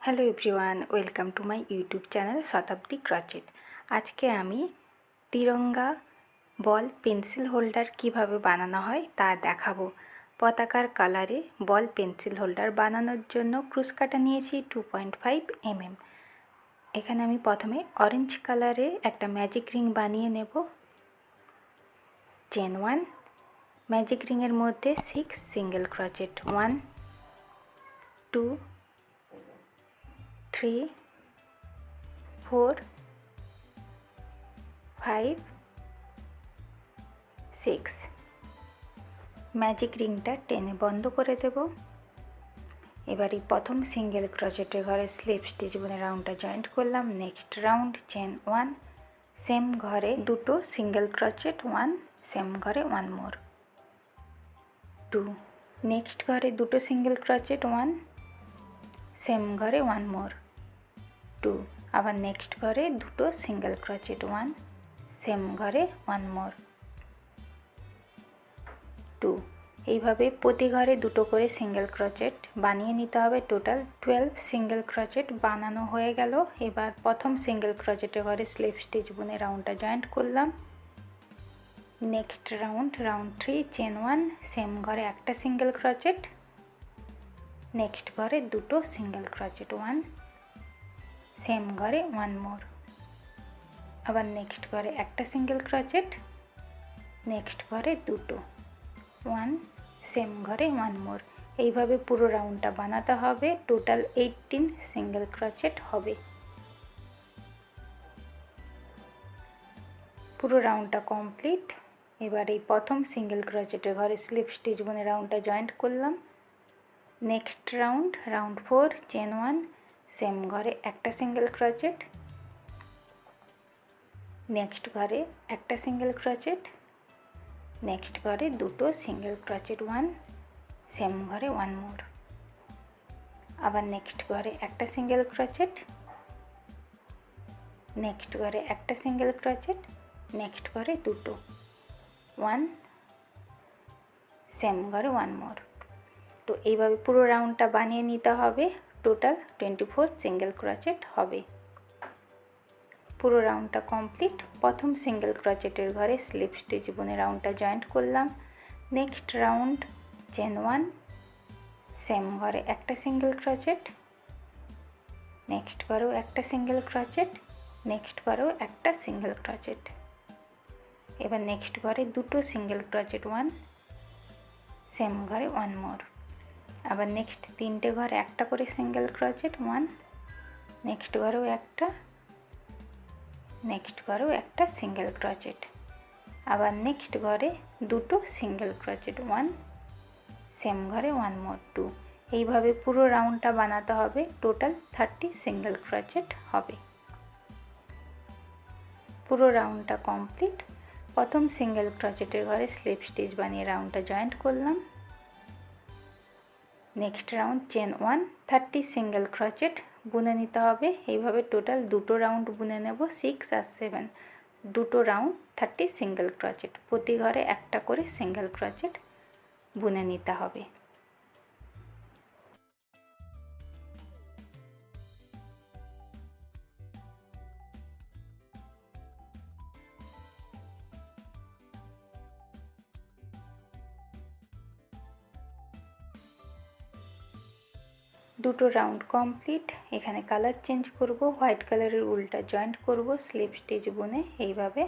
Hello everyone, welcome to my YouTube channel Shatabdi crochet. আজকে আমি তিরঙ্গা বল pencil holder কিভাবে বানানো হয় তা দেখাবো। পতাকার কালারে বল পেন্সিল হোল্ডার বানানোর জন্য ক্রুশ কাটা নিয়েছি 2.5 mm। এখানে আমি প্রথমে অরেঞ্জ কালারে একটা ম্যাজিক রিং বানিয়ে নেব। চেন 1, ম্যাজিক রিংয়ের মধ্যে 6 সিঙ্গেল ক্রচেট, 1 2 3 4 5 6। ম্যাজিক রিংটা টেনে বন্ধ করে দেব। এবার এই প্রথম সিঙ্গেল ক্রচেটের ঘরে স্লিপ স্টিচ বুনে রাউন্ডটা জয়েন্ট করলাম। নেক্সট রাউন্ড চেন 1, সেম ঘরে দুটো সিঙ্গেল ক্রচেট, 1 সেম ঘরে 1 মোর, 2 নেক্সট ঘরে দুটো সিঙ্গেল ক্রচেট, 1 সেম ঘরে 1 মোর, 2 আবার নেক্সট ঘরে দুটো সিঙ্গেল ক্রচেট, 1 সেম ঘরে 1 মোর, 2। এইভাবে প্রতি ঘরে দুটো করে সিঙ্গেল ক্রচেট বানিয়ে নিতে হবে। টোটাল 12 সিঙ্গেল ক্রচেট বানানো হয়ে গেল। এবার প্রথম সিঙ্গেল ক্রচেটের ঘরে স্লিপ স্টিচ বুনে রাউন্ডটা জয়েন্ট করলাম। নেক্সট রাউন্ড 3 চেন 1, সেম ঘরে একটা সিঙ্গেল ক্রচেট, নেক্সট ঘরে দুটো সিঙ্গেল ক্রচেট, 1 সেম ঘরে 1 মোর, আবার নেক্সট ঘরে একটা সিঙ্গেল ক্রচেট, নেক্সট ঘরে দুটো, 1 সেম ঘরে 1 মোর। এইভাবে পুরো রাউন্ডটা বানাতে হবে। টোটাল 18 সিঙ্গেল ক্রচেট হবে। পুরো রাউন্ডটা কমপ্লিট। এবার এই প্রথম সিঙ্গেল ক্রচেটের ঘরে স্লিপ স্টিচ বুনে রাউন্ডটা জয়েন্ট করলাম। নেক্সট রাউন্ড 4 চেন 1, সেম ঘরে একটা সিঙ্গেল ক্রচেট, নেক্সট ঘরে একটা সিঙ্গেল ক্রচেট, নেক্সট ঘরে দুটো সিঙ্গেল ক্রচেট, 1 সেম ঘরে 1 মোর, আবার নেক্সট ঘরে একটা সিঙ্গেল ক্রচেট, নেক্সট ঘরে একটা সিঙ্গেল ক্রচেট, নেক্সট ঘরে দুটো, 1 সেম ঘরে 1 মোর। তো এইভাবে পুরো রাউন্ডটা বানিয়ে নিতে হবে। টোটাল 24 সিঙ্গেল ক্রচেট হবে। পুরো রাউন্ডটা কমপ্লিট। প্রথম সিঙ্গেল ক্রচেটের ঘরে স্লিপ স্টিচ বুনে রাউন্ডটা জয়েন্ট করলাম। নেক্সট রাউন্ড চেন 1, সেম ঘরে একটা সিঙ্গেল ক্রচেট, নেক্সট ঘরেও একটা সিঙ্গেল ক্রচেট, নেক্সট ঘরেও একটা সিঙ্গেল ক্রচেট, এবার নেক্সট ঘরে দুটো সিঙ্গেল ক্রচেট, 1 সেম ঘরে 1 মোর, আবার নেক্সট তিনটে ঘরে একটা করে সিঙ্গেল ক্রচেট, 1 নেক্সট ঘরেও একটা, নেক্সট ঘরেও একটা সিঙ্গেল ক্রচেট, আবার নেক্সট ঘরে দুটো সিঙ্গেল ক্রচেট, 1 সেম ঘরে 1 মোর, 2। এইভাবে পুরো রাউন্ডটা বানাতে হবে। টোটাল 30 সিঙ্গেল ক্রচেট হবে। পুরো রাউন্ডটা কমপ্লিট। প্রথম সিঙ্গেল ক্রচেটের ঘরে স্লিপ স্টিচ বানিয়ে রাউন্ডটা জয়েন্ট করলাম। Next round chain 1, 30 single crochet বুনে নিতে হবে। এইভাবে টোটাল দুটো রাউন্ড বুনে নেব, 6 আর 7, দুটো রাউন্ড 30 সিঙ্গেল ক্রচেট। প্রতি ঘরে একটা করে সিঙ্গেল ক্রচেট বুনে নিতে হবে। দুটো রাউন্ড কমপ্লিট। এখানে কালার চেঞ্জ করব, হোয়াইট কালারের উলটা জয়েন্ট করব স্লিপ স্টিচ বুনে। এইভাবে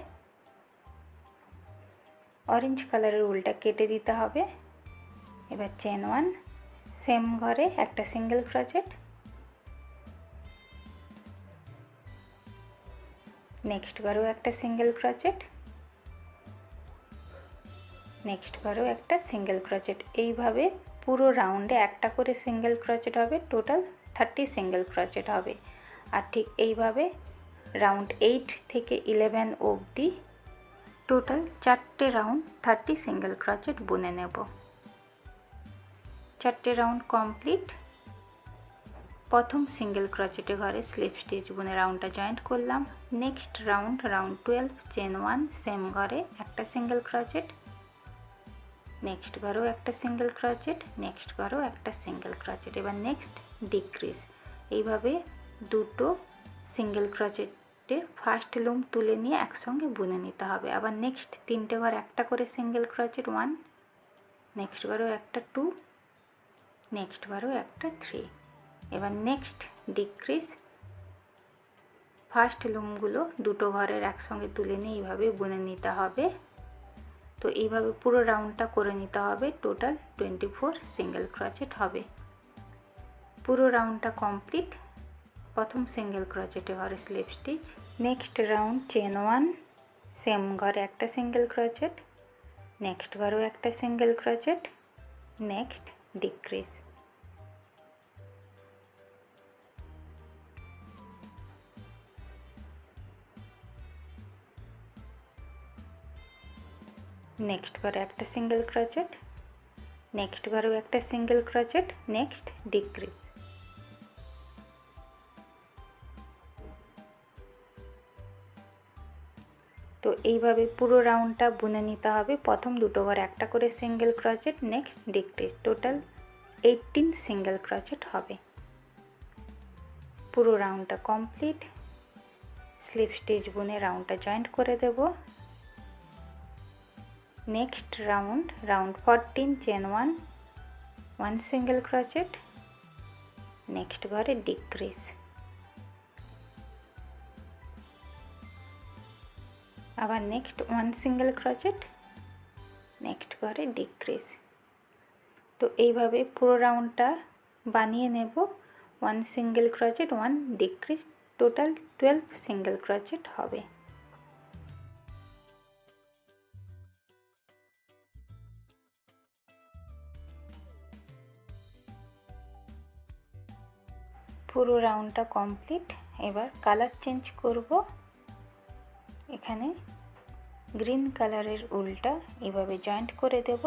অরেঞ্জ কালারের উলটা কেটে দিতে হবে। এবার চেন 1, সেম ঘরে একটা সিঙ্গেল ক্রচেট, নেক্সট ঘরেও একটা সিঙ্গেল ক্রচেট, নেক্সট ঘরেও একটা সিঙ্গেল ক্রচেট। এইভাবে পুরো রাউন্ডে একটা করে সিঙ্গেল ক্রচেট হবে। টোটাল 30 সিঙ্গেল ক্রচেট হবে। আর ঠিক এইভাবে রাউন্ড 8 থেকে 11 অবধি টোটাল 4টে রাউন্ড 30 সিঙ্গেল ক্রচেট বুনে নেব। 4টে রাউন্ড কমপ্লিট। প্রথম সিঙ্গেল ক্রচেটের ঘরে স্লিপ স্টিচ বুনে রাউন্ডটা জয়েন্ট করলাম। নেক্সট রাউন্ড 12 চেন 1, সেম ঘরে একটা সিঙ্গেল ক্রচেট, নেক্সট ঘরেও একটা সিঙ্গেল ক্রচেট, নেক্সট ঘরেও একটা সিঙ্গেল ক্রচেট। এবার নেক্সট ডিক্রিজ। এইভাবে দুটো সিঙ্গেল ক্রোচেটের ফার্স্ট লুম তুলে নিয়ে একসঙ্গে বুনে নিতে হবে। আবার নেক্সট 3টে ঘর একটা করে সিঙ্গেল ক্রোচেট 1, নেক্সট ঘরেও একটা 2, নেক্সট ঘরেও একটা 3। এবার নেক্সট ডিক্রিজ ফার্স্ট লুমগুলো দুটো ঘরের একসঙ্গে তুলে নিয়ে এইভাবে বুনে নিতে হবে। তো এইভাবে পুরো রাউন্ডটা করে নিতে হবে। টোটাল 24 সিঙ্গেল ক্রোচেট হবে। পুরো রাউন্ডটা কমপ্লিট। প্রথম সিঙ্গেল ক্রোচেটে ঘরে slip stitch, next round chain 1, same ঘরে একটা সিঙ্গেল ক্রোচেট, নেক্সট ঘরেও একটা single crochet, next decrease. Next ঘরে একটা সিঙ্গেল ক্রোচেট, নেক্সট ঘরেও একটা সিঙ্গেল ক্রোচেট, নেক্সট ডিক্রিজ। তো এইভাবে পুরো রাউন্ডটা বুনে নিতে হবে। প্রথম দুটো ঘরে একটা করে single crochet, next decrease. Total 18 single crochet হবে। পুরো রাউন্ডটা কমপ্লিট। স্লিপ স্টিচ বুনে রাউন্ডটা জয়েন্ট করে দেব। Next round 14 chain 1, 1 single crochet, next ঘরে ডিক্রিজ। আবার নেক্সট 1 সিঙ্গেল ক্রোচেট, নেক্সট ঘরে ডিক্রিজ। তো এইভাবে পুরো রাউন্ডটা বানিয়ে নেব। 1 single crochet, 1 decrease, total 12 single crochet হবে। পুরো রাউন্ডটা কমপ্লিট। এবার কালার চেঞ্জ করব। এখানে গ্রিন কালারের উলটা এইভাবে জয়েন্ট করে দেব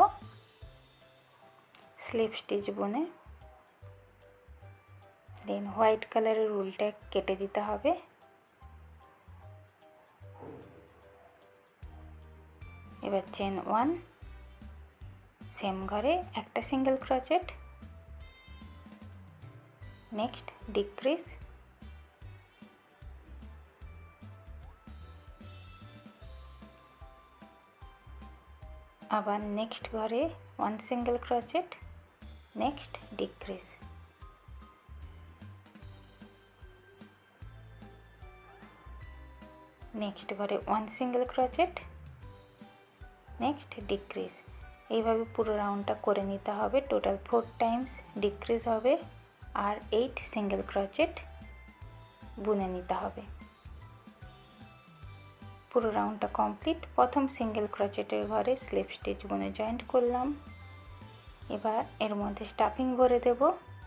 স্লিপ স্টিচ বুনে। দেন হোয়াইট কালারের উলটা কেটে দিতে হবে। এবার চেন 1, সেম ঘরে একটা সিঙ্গেল ক্রোচেট, নেক্সট ডিক্রিজ। আবার নেক্সট ঘরে 1 single crochet, next decrease. Next ঘরে 1 সিঙ্গেল ক্রোচেট, নেক্সট ডিক্রিজ। এইভাবে পুরো রাউন্ডটা করে নিতে হবে। টোটাল 4 টাইমস ডিক্রিজ হবে আর 8 সিঙ্গেল ক্রোচেট বুনে নিতে হবে। পুরো রাউন্ডটা কমপ্লিট। প্রথম সিঙ্গেল ক্রোচেটের ঘরে স্লিপ স্টিচ বুনে জয়েন্ট করলাম। এবার এর মধ্যে স্টাফিং ভরে দেব।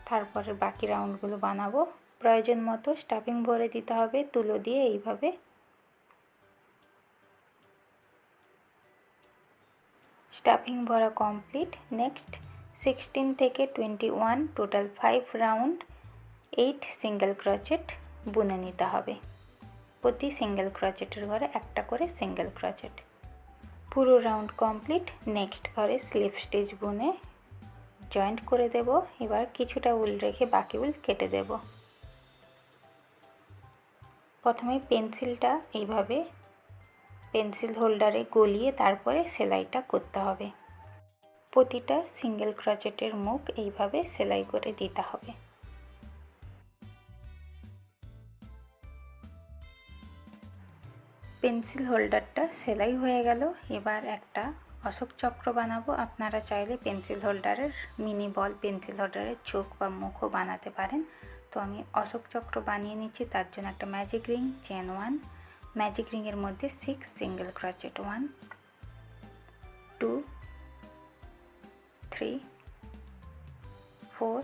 তারপরে বাকি রাউন্ডগুলো বানাবো। প্রয়োজন মতো স্টাফিং ভরে দিতে হবে তুলো দিয়ে। এইভাবে স্টাফিং ভরা কমপ্লিট। নেক্সট 16 থেকে 21 টোটাল 5 রাউন্ড 8 সিঙ্গেল ক্রোচেট বুনে নিতে হবে। প্রতি সিঙ্গেল ক্রোচেটের ঘরে একটা করে সিঙ্গেল ক্রোচেট। পুরো রাউন্ড কমপ্লিট। নেক্সট ঘরে স্লিপ স্টিচ বুনে জয়েন্ট করে দেব। এবার কিছুটা উল রেখে বাকি উল কেটে দেব। প্রথমে পেন্সিলটা এইভাবে পেন্সিল হোল্ডারে গলিয়ে তারপরে সেলাইটা করতে হবে। প্রতিটা সিঙ্গেল ক্রোচেটের মুখ এইভাবে সেলাই করে দিতে হবে। পেন্সিল হোল্ডারটা সেলাই হয়ে গেল। এবার একটা অশোক চক্র বানাবো। আপনারা চাইলে পেন্সিল হোল্ডারের মিনি বল পেন্সিল হোল্ডারের চোখ বা মুখও বানাতে পারেন। তো আমি অশোক চক্র বানিয়ে নিচ্ছি। তার জন্য একটা ম্যাজিক রিং, চেন 1, ম্যাজিক রিংয়ের মধ্যে 6 সিঙ্গেল ক্রোচেট, 1 2 3 4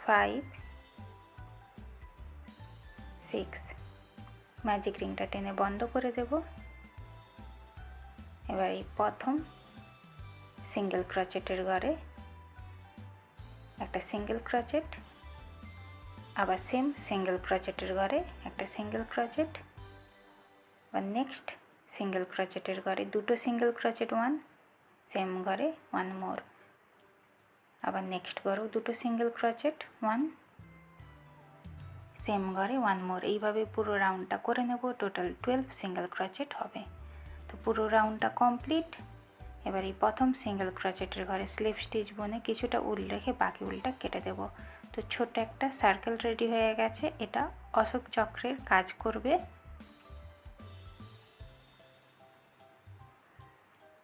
5 6। ম্যাজিক রিংটা টেনে বন্ধ করে দেব। এবার এই প্রথম সিঙ্গেল ক্রোচেটের ঘরে একটা সিঙ্গেল ক্রোচেট, আবার সেম সিঙ্গেল ক্রোচেটের ঘরে একটা সিঙ্গেল ক্রোচেট, আবার নেক্সট সিঙ্গেল ক্রোচেটের ঘরে দুটো সিঙ্গেল ক্রোচেট, 1 সেম ঘরে 1 মোর, আবার নেক্সট ঘরেও দুটো সিঙ্গেল ক্রোচেট, 1 সেম ঘরে 1 মোর। এইভাবে পুরো রাউন্ডটা করে নেব। টোটাল 12 সিঙ্গেল ক্রোচেট হবে। তো পুরো রাউন্ডটা কমপ্লিট। এবার এই প্রথম সিঙ্গেল ক্রোচেটের ঘরে স্লিপ স্টিচ বুনে কিছুটা উল রেখে বাকি উলটা কেটে দেব। তো ছোট একটা সার্কেল রেডি হয়ে গেছে। এটা অশোক চক্রের কাজ করবে।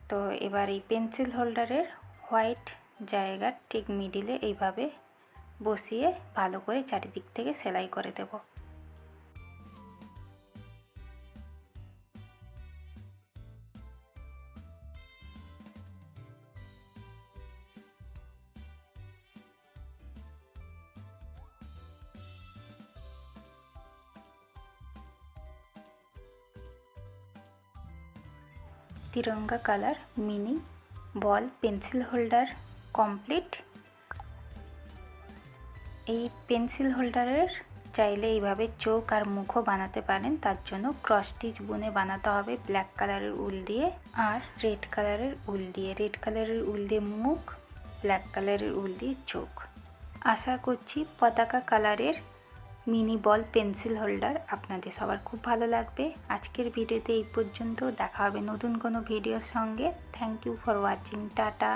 তো এবার এই পেন্সিল হোল্ডারের হোয়াইট জায়গার ঠিক মিডিলে এইভাবে বসিয়ে ভালো করে চারিদিক থেকে সেলাই করে দেব। তিরঙ্গা কালার মিনি বল পেন্সিল হোল্ডার কমপ্লিট। এই পেন্সিল হোল্ডারের চাইলে এইভাবে চোখ আর মুখও বানাতে পারেন। তার জন্য ক্রস স্টিচ বুনে বানাতে হবে ব্ল্যাক কালারের উল দিয়ে আর রেড কালারের উল দিয়ে। রেড কালারের উল দিয়ে মুখ, ব্ল্যাক কালারের উল দিয়ে চোখ। আশা করছি পতাকা কালারের মিনি বল পেন্সিল হোল্ডার আপনাদের সবার খুব ভালো লাগবে। আজকের ভিডিওতে এই পর্যন্ত। দেখা হবে নতুন কোনো ভিডিওর সঙ্গে। Thank you for watching. Tata.